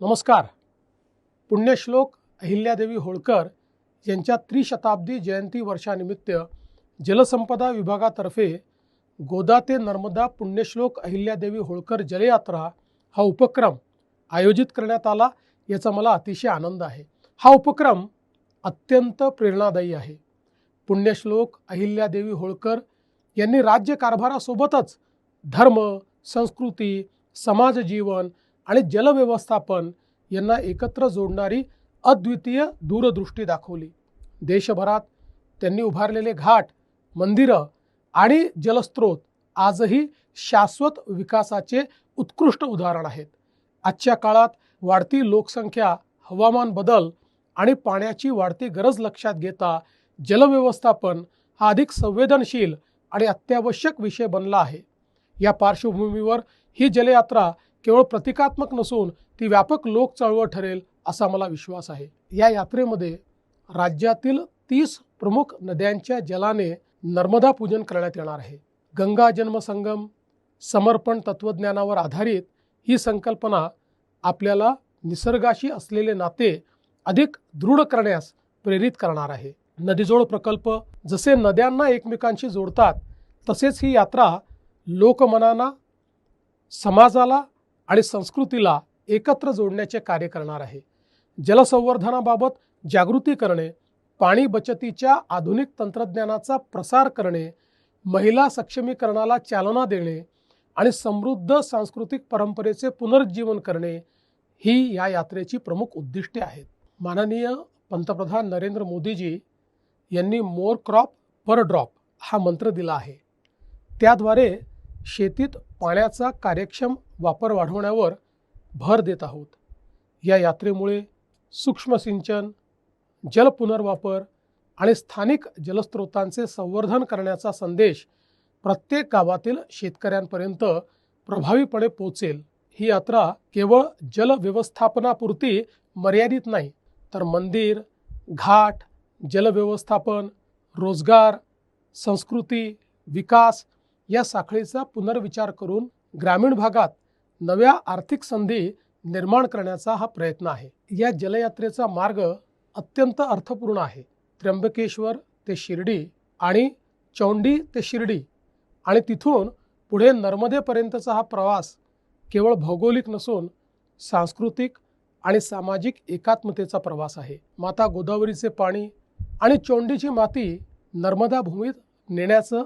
नमस्कार. पुण्यश्लोक अहिल्यादेवी होळकर यांच्या त्रिशताब्दी जयंती वर्षानिमित्त जलसंपदा विभागातर्फे गोदा ते नर्मदा पुण्यश्लोक अहिल्यादेवी होळकर जलयात्रा हा उपक्रम आयोजित करण्यात आला. याचा मला अतिशय आनंद आहे. हा उपक्रम अत्यंत प्रेरणादायी आहे. पुण्यश्लोक अहिल्यादेवी होळकर यांनी राज्यकारभारासोबतच धर्म, संस्कृती, समाजजीवन आणि जलव्यवस्थापन यांना एकत्र जोडणारी अद्वितीय दूरदृष्टी दाखवली. देशभरात त्यांनी उभारलेले घाट, मंदिरं आणि जलस्रोत आजही शाश्वत विकासाचे उत्कृष्ट उदाहरण आहेत. आजच्या काळात वाढती लोकसंख्या, हवामान बदल आणि पाण्याची वाढती गरज लक्षात घेता जलव्यवस्थापन हा अधिक संवेदनशील आणि अत्यावश्यक विषय बनला आहे. या पार्श्वभूमीवर ही जलयात्रा केवळ प्रतिकात्मक नसून ती व्यापक लोक चळवळ ठरेल असा मला विश्वास आहे. या यात्रेमध्ये राज्यातील 30 प्रमुख नद्यांच्या जलाने नर्मदा पूजन करण्यात येणार आहे. गंगा जन्मसंगम समर्पण तत्वज्ञानावर आधारित ही संकल्पना आपल्याला निसर्गाशी असलेले नाते अधिक दृढ करण्यास प्रेरित करणार आहे. नदीजोड प्रकल्प जसे नद्यांना एकमेकांशी जोडतात, तसेच ही यात्रा लोकमनांना, समाजाला आणि संस्कृतीला एकत्र जोडण्याचे कार्य करणार आहे. जलसंवर्धनाबाबत जागृती करणे, पाणी बचतीच्या आधुनिक तंत्रज्ञानाचा प्रसार करणे, महिला सक्षमीकरणाला चालना देणे आणि समृद्ध सांस्कृतिक परंपरेचे पुनरुज्जीवन करणे ही या यात्रेची प्रमुख उद्दिष्टे आहेत. माननीय पंतप्रधान नरेंद्र मोदीजी यांनी मोर क्रॉप पर ड्रॉप हा मंत्र दिला आहे. त्याद्वारे शेतीत पाण्याचा कार्यक्षम वापर वाढवण्यावर भर देत आहोत. या यात्रेमुळे सूक्ष्म सिंचन, जल पुनर्वापर आणि स्थानिक जलस्रोतांचे संवर्धन करण्याचा संदेश प्रत्येक गावातील शेतकऱ्यांपर्यंत प्रभावीपणे पोहोचेल. ही यात्रा केवळ जल व्यवस्थापनापुरती मर्यादित नाही, तर मंदिर, घाट, जलव्यवस्थापन, रोजगार, संस्कृती, विकास या साखळीचा पुनर्विचार करून ग्रामीण भागात नव्या आर्थिक संधी निर्माण करण्याचा हा प्रयत्न आहे. या जलयात्रेचा मार्ग अत्यंत अर्थपूर्ण आहे. त्र्यंबकेश्वर ते शिर्डी आणि चौंडी ते शिर्डी आणि तिथून पुढे नर्मदेपर्यंतचा हा प्रवास केवळ भौगोलिक नसून सांस्कृतिक आणि सामाजिक एकात्मतेचा प्रवास आहे. माता गोदावरीचे पाणी आणि चौंडीची माती नर्मदा भूमीत नेण्याचं